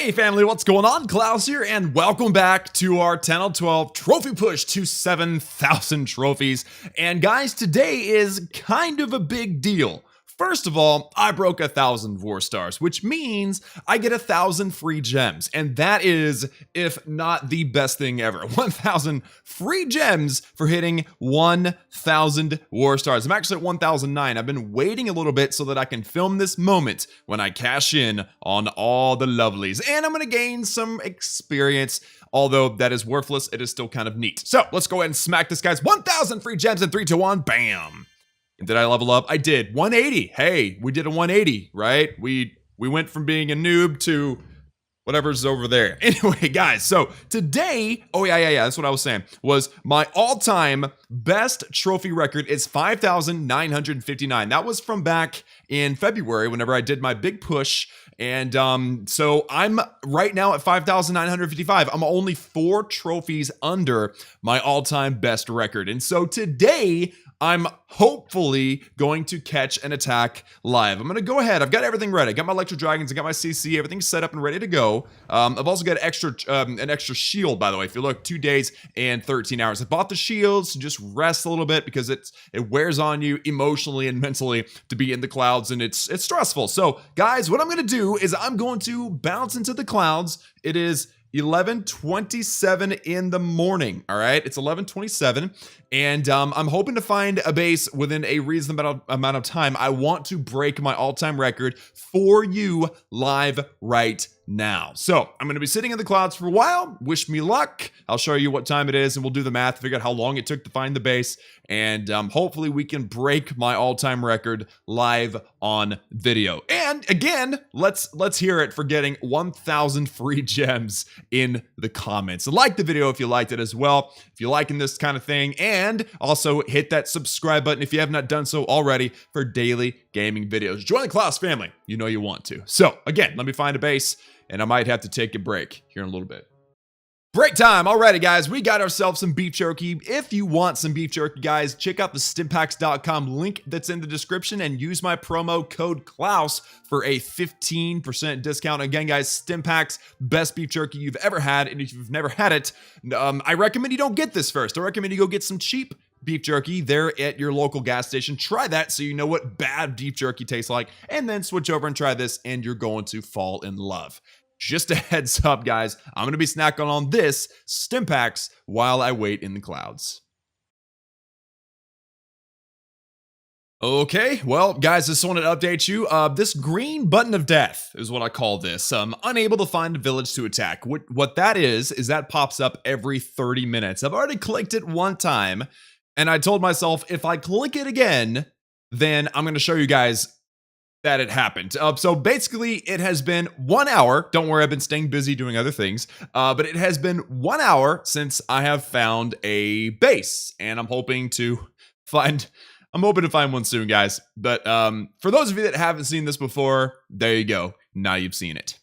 Hey family, what's going on? Klaus here, and welcome back to our TH12 trophy push to 7,000 trophies. And guys, today is kind of a big deal. First of all, I broke 1,000 war stars, which means I get 1,000 free gems. And that is, if not the best thing ever, 1,000 free gems for hitting 1,000 war stars. I'm actually at 1,009. I've been waiting a little bit so that I can film this moment when I cash in on all the lovelies. And I'm going to gain some experience. Although that is worthless, it is still kind of neat. So let's go ahead and smack this guy's 1,000 free gems in 3, 2, 1, bam. Did I level up? I did. 180. Hey, we did a 180, right? We went from being a noob to whatever's over there. Anyway, guys, so today, oh yeah, that's what I was saying, was my all-time best trophy record is 5,959. That was from back in February whenever I did my big push. And so I'm right now at 5,955. I'm only 4 trophies under my all-time best record. And so today, I'm hopefully going to catch an attack live. I'm going to go ahead. I've got everything ready. I got my Electro Dragons. I got my CC. Everything's set up and ready to go. I've also got an extra shield, by the way. If you look, 2 days and 13 hours. I bought the shields to just rest a little bit because it wears on you emotionally and mentally to be in the clouds, and it's stressful. So, guys, what I'm going to do is I'm going to bounce into the clouds. It is 11:27 in the morning. All right, it's 11:27, and I'm hoping to find a base within a reasonable amount of time. I want to break my all-time record for you live right now. So I'm going to be sitting in the clouds for a while. Wish me luck. I'll show you what time it is, and we'll do the math, figure out how long it took to find the base, and hopefully we can break my all-time record live on video. And again, let's hear it for getting 1,000 free gems in the comments. Like the video if you liked it as well, if you're liking this kind of thing, and also hit that subscribe button if you have not done so already for daily gaming videos. Join the Klaus family. You know you want to. So again, let me find a base, and I might have to take a break here in a little bit. Break time. Alrighty, guys, we got ourselves some beef jerky. If you want some beef jerky, guys, check out the stimpaks.com link that's in the description and use my promo code Klaus for a 15% discount. Again, guys, Stimpaks, best beef jerky you've ever had. And if you've never had it, I recommend you don't get this first. I recommend you go get some cheap beef jerky there at your local gas station. Try that so you know what bad beef jerky tastes like, and then switch over and try this, and you're going to fall in love. Just a heads up, guys, I'm going to be snacking on this Stimpaks while I wait in the clouds. Okay, well, guys, just wanted to update you. This green button of death is what I call this. Unable to find a village to attack. What that is that pops up every 30 minutes. I've already clicked it one time, and I told myself if I click it again, then I'm going to show you guys that it happened. So basically, it has been 1 hour. Don't worry, I've been staying busy doing other things. But it has been 1 hour since I have found a base, and I'm hoping to find one soon, guys. But for those of you that haven't seen this before, there you go. Now you've seen it.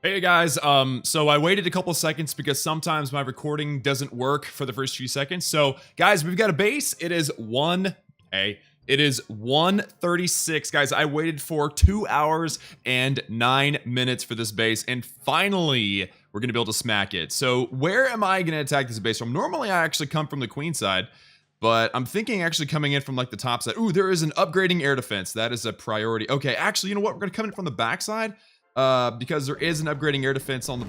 Hey guys, so I waited a couple seconds because sometimes my recording doesn't work for the first few seconds. So guys, we've got a base. It is 1:36, guys. I waited for 2 hours and 9 minutes for this base, and finally we're gonna be able to smack it. So where am I gonna attack this base from? Normally I actually come from the queen side, but I'm thinking actually coming in from like the top side. Ooh, there is an upgrading air defense. That is a priority. Okay, actually, you know what? We're gonna come in from the back side. Because there is an upgrading air defense I'm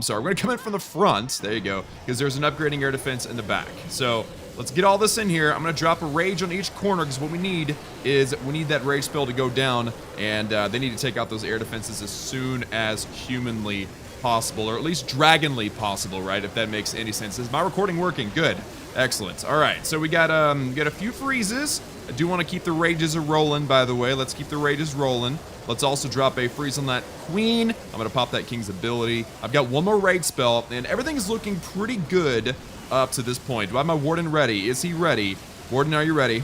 sorry, we're gonna come in from the front. There you go, because there's an upgrading air defense in the back. So let's get all this in here. I'm gonna drop a rage on each corner because what we need is that rage spell to go down, and they need to take out those air defenses as soon as humanly possible, or at least dragonly possible, right? If that makes any sense. Is my recording working? Good, excellent. All right, so we got a few freezes. I do want to keep the rages rolling, by the way. Let's keep the rages rolling. Let's also drop a freeze on that queen. I'm going to pop that king's ability. I've got one more rage spell, and everything's looking pretty good up to this point. Do I have my warden ready? Is he ready? Warden, are you ready?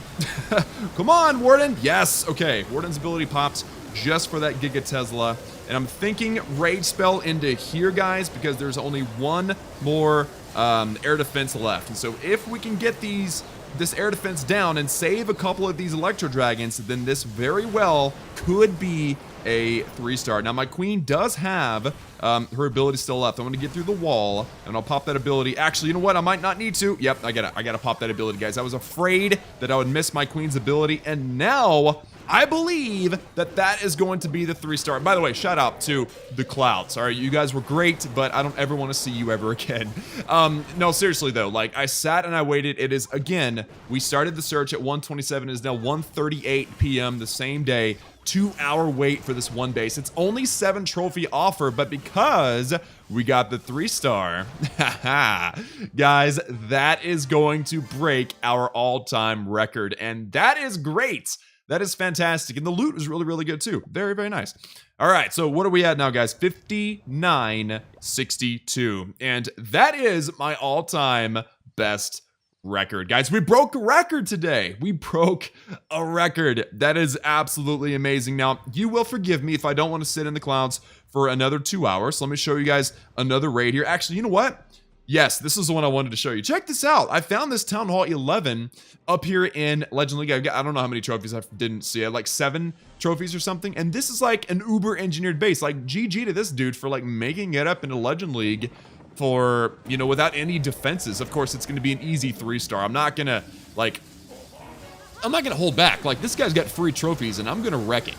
Come on, Warden. Yes. Okay, Warden's ability pops just for that Giga Tesla. And I'm thinking rage spell into here, guys, because there's only one more air defense left. And so if we can get these this air defense down and save a couple of these Electro Dragons, then this very well could be a 3-star. Now, my queen does have her ability still left. I'm going to get through the wall, and I'll pop that ability. Actually, you know what? I might not need to. Yep, I gotta pop that ability, guys. I was afraid that I would miss my queen's ability, and now I believe that that is going to be the 3-star. By the way, shout out to the Klaus. All right, you guys were great, but I don't ever want to see you ever again. No, seriously though, like I sat and I waited. It is, again, we started the search at 1:27. It is now 1:38 p.m. the same day. 2-hour wait for this one base. It's only 7 trophy offer, but because we got the 3-star, guys, that is going to break our all-time record, and that is great. That is fantastic. And the loot was really, really good too. Very, very nice. All right, so what are we at now, guys? 59.62. And that is my all-time best record. Guys, we broke a record today. We broke a record. That is absolutely amazing. Now, you will forgive me if I don't want to sit in the clouds for another 2 hours. So let me show you guys another raid here. Actually, you know what? Yes, this is the one I wanted to show you. Check this out. I found this Town Hall 11 up here in Legend League. I don't know how many trophies I didn't see. I had like 7 trophies or something. And this is like an uber engineered base. Like GG to this dude for like making it up into Legend League for, you know, without any defenses. Of course, it's going to be an easy 3-star. I'm not going to hold back. Like, this guy's got free trophies and I'm going to wreck it.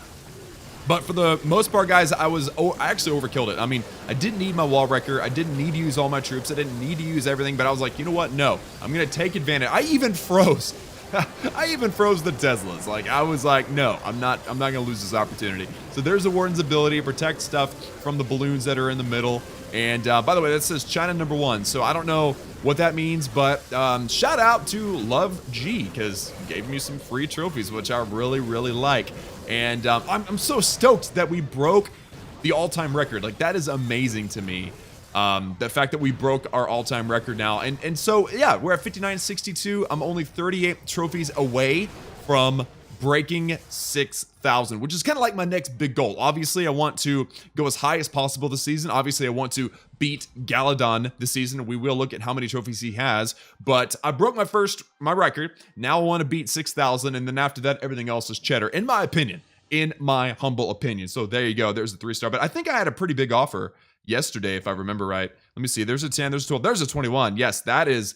But for the most part, guys, I actually overkilled it. I mean, I didn't need my wall wrecker. I didn't need to use all my troops. I didn't need to use everything, but I was like, you know what? No, I'm going to take advantage. I even froze. I even froze the Teslas. Like, I was like, no, I'm not going to lose this opportunity. So there's the Warden's ability to protect stuff from the balloons that are in the middle. And by the way, that says China #1. So I don't know what that means, but shout out to Love G, because he gave me some free trophies, which I really, really like. And I'm so stoked that we broke the all-time record. Like, that is amazing to me. The fact that we broke our all-time record now. And so, yeah, we're at 59.62. I'm only 38 trophies away from breaking 6,000, which is kind of like my next big goal. Obviously, I want to go as high as possible this season. Obviously, I want to beat Galadon this season. We will look at how many trophies he has, but I broke my record. Now I want to beat 6,000, and then after that, everything else is cheddar, in my opinion, in my humble opinion. So there you go. There's the 3-star, but I think I had a pretty big offer yesterday, if I remember right. Let me see. There's a 10, there's a 12, there's a 21. Yes, that is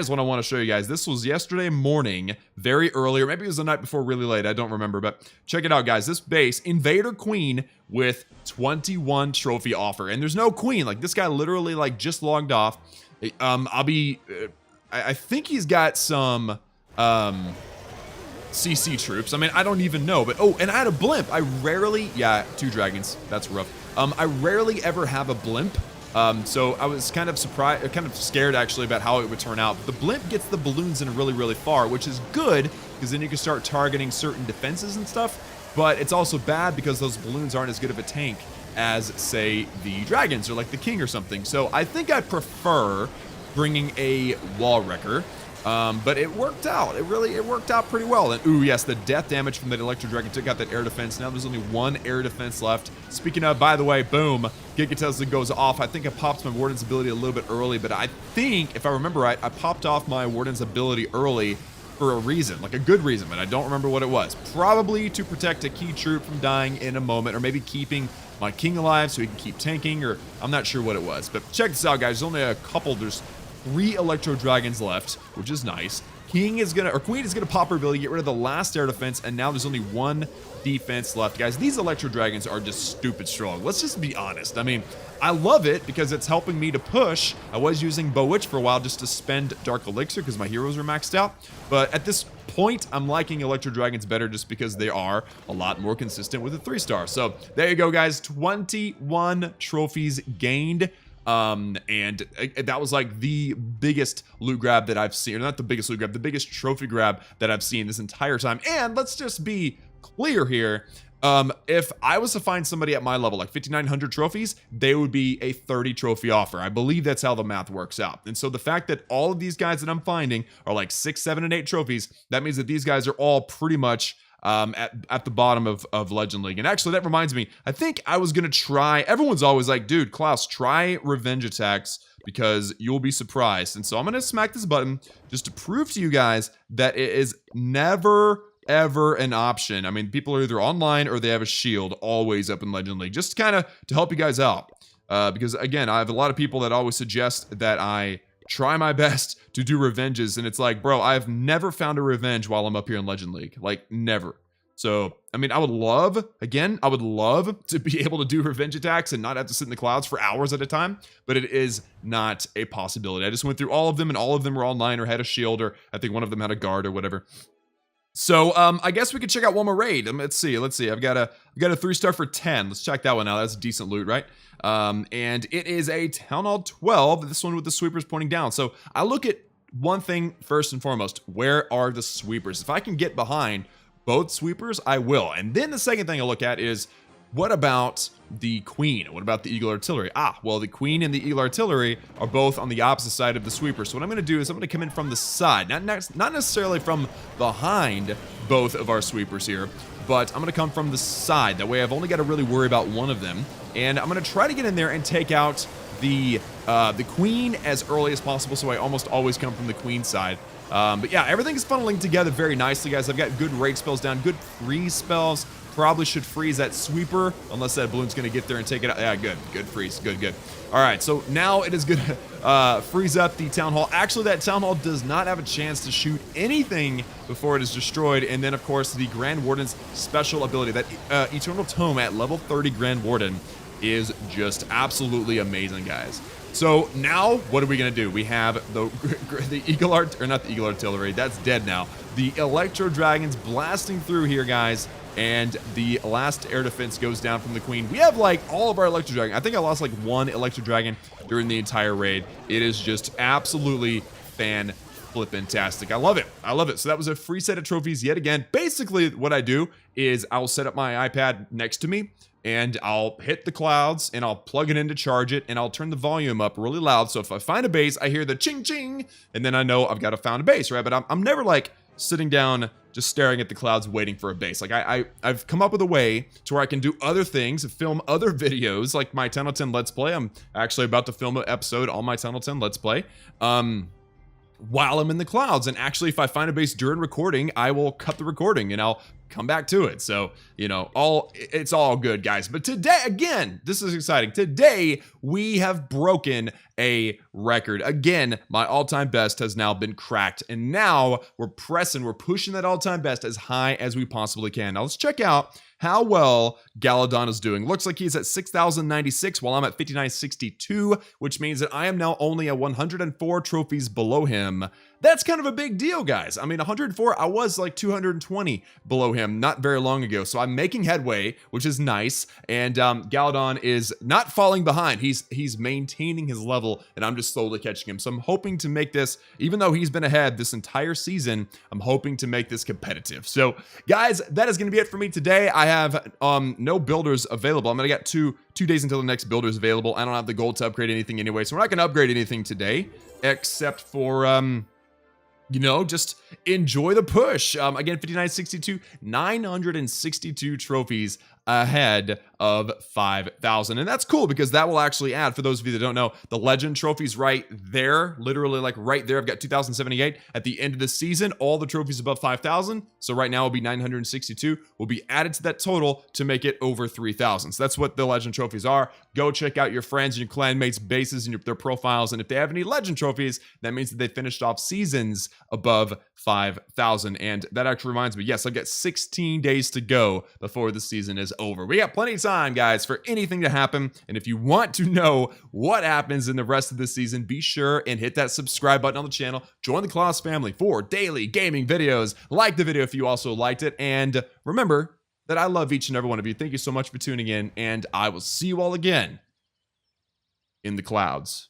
what I want to show you guys. This was yesterday morning, very early, or maybe it was the night before really late. I don't remember, but check it out, guys. This base, Invader Queen with 21 trophy offer. And there's no queen. Like, this guy literally, like, just logged off. I think he's got some CC troops. I mean, I don't even know, but, oh, and I had a blimp. Yeah, 2 dragons. That's rough. I rarely ever have a blimp. So I was kind of surprised, kind of scared actually about how it would turn out. But the blimp gets the balloons in really, really far, which is good because then you can start targeting certain defenses and stuff. But it's also bad because those balloons aren't as good of a tank as, say, the dragons or like the king or something. So I think I prefer bringing a wall wrecker. But it worked out. It worked out pretty well. And ooh, yes, the death damage from that Electro Dragon took out that air defense. Now there's only 1 air defense left. Speaking of, by the way, boom, Giga Tesla goes off. I think I popped my Warden's ability a little bit early, but I think, if I remember right, I popped off my Warden's ability early for a reason, like a good reason, but I don't remember what it was. Probably to protect a key troop from dying in a moment, or maybe keeping my king alive so he can keep tanking, or I'm not sure what it was. But check this out, guys. There's only a couple. There's 3 Electro Dragons left, which is nice. Queen is gonna pop her ability, get rid of the last air defense, and now there's only 1 defense left. Guys, these Electro Dragons are just stupid strong. Let's just be honest. I mean, I love it because it's helping me to push. I was using Bowitch for a while just to spend Dark Elixir because my heroes are maxed out. But at this point, I'm liking Electro Dragons better just because they are a lot more consistent with a 3-star. So there you go, guys. 21 trophies gained. And that was like the biggest loot grab that I've seen, or not the biggest loot grab, the biggest trophy grab that I've seen this entire time. And let's just be clear here. If I was to find somebody at my level, like 5,900 trophies, they would be a 30 trophy offer. I believe that's how the math works out. And so the fact that all of these guys that I'm finding are like 6, 7, and 8 trophies, that means that these guys are all pretty much at the bottom of Legend League. And actually, that reminds me, I think I was going to try, everyone's always like, dude, Klaus, try revenge attacks because you'll be surprised. And so I'm going to smack this button just to prove to you guys that it is never ever an option. I mean, people are either online or they have a shield always up in Legend League, just kind of to help you guys out. Because again, I have a lot of people that always suggest that I try my best to do revenges, and it's like, bro, I've never found a revenge while I'm up here in Legend League. Like, never. So, I mean, I would love to be able to do revenge attacks and not have to sit in the clouds for hours at a time, but it is not a possibility. I just went through all of them, and all of them were online or had a shield, or I think one of them had a guard or whatever. So, I guess we could check out one more raid. Let's see. I've got a 3-star for 10. Let's check that one out. That's decent loot, right? And it is a Town Hall 12. This one with the sweepers pointing down. So I look at one thing first and foremost. Where are the sweepers? If I can get behind both sweepers, I will. And then the second thing I look at is, what about the Queen? What about the Eagle Artillery? Well, the Queen and the Eagle Artillery are both on the opposite side of the sweeper. So what I'm going to do is I'm going to come in from the side, not necessarily from behind both of our sweepers here, but I'm going to come from the side. That way I've only got to really worry about one of them. And I'm going to try to get in there and take out the Queen as early as possible, so I almost always come from the Queen side. But yeah, everything is funneling together very nicely, guys. I've got good raid spells down, good freeze spells. Probably should freeze that sweeper, unless that balloon's going to get there and take it out. Yeah, good freeze. Good. All right, so now it is going to freeze up the Town Hall. Actually, that Town Hall does not have a chance to shoot anything before it is destroyed. And then, of course, the Grand Warden's special ability, that Eternal Tome at level 30 Grand Warden, is just absolutely amazing, guys. So now, what are we gonna do? We have the Eagle not the Eagle Artillery. That's dead now. The Electro Dragons blasting through here, guys, and the last air defense goes down from the Queen. We have like all of our Electro Dragon. I think I lost like one Electro Dragon during the entire raid. It is just absolutely fan-flippin-tastic. I love it. So that was a free set of trophies yet again. Basically, what I do is I'll set up my iPad next to me, and I'll hit the clouds, and I'll plug it in to charge it, and I'll turn the volume up really loud, so if I find a base, I hear the ching-ching, and then I know I've got to find a base, right? But I'm never, like, sitting down just staring at the clouds waiting for a base. Like, I've come up with a way to where I can do other things, film other videos, like my Tunnel 10 Let's Play. I'm actually about to film an episode on my Tunnel 10 Let's Play. While I'm in the clouds, and actually if I find a base during recording, I will cut the recording and I'll come back to it. So, you know, it's all good, guys. But today, again, this is exciting. Today, we have broken a record. Again, my all-time best has now been cracked, and now we're pushing that all-time best as high as we possibly can. Now, let's check out how well Galadon is doing. Looks like he's at 6,096 while I'm at 5,962, which means that I am now only at 104 trophies below him. That's kind of a big deal, guys. I mean, 104, I was like 220 below him not very long ago. So I'm making headway, which is nice. And Galadon is not falling behind. He's maintaining his level, and I'm just slowly catching him. So I'm hoping to make this, even though he's been ahead this entire season, I'm hoping to make this competitive. So guys, that is going to be it for me today. I have no builders available. I'm going to get two days until the next builder is available. I don't have the gold to upgrade anything anyway, so we're not going to upgrade anything today, except for you know, just enjoy the push. Again, 5,962, 962 trophies ahead of 5,000. And that's cool because that will actually add, for those of you that don't know, the legend trophies right there, literally like right there. I've got 2,078 at the end of the season, all the trophies above 5,000. So right now will be 962 will be added to that total to make it over 3,000. So that's what the legend trophies are. Go check out your friends and your clanmates' bases and their profiles. And if they have any legend trophies, that means that they finished off seasons above 5,000. And that actually reminds me, yes, I've got 16 days to go before the season is over. We got plenty of time, guys, for anything to happen. And if you want to know what happens in the rest of the season, be sure and hit that subscribe button on the channel. Join the Klaus family for daily gaming videos. Like the video if you also liked it. And remember that I love each and every one of you. Thank you so much for tuning in, and I will see you all again in the clouds.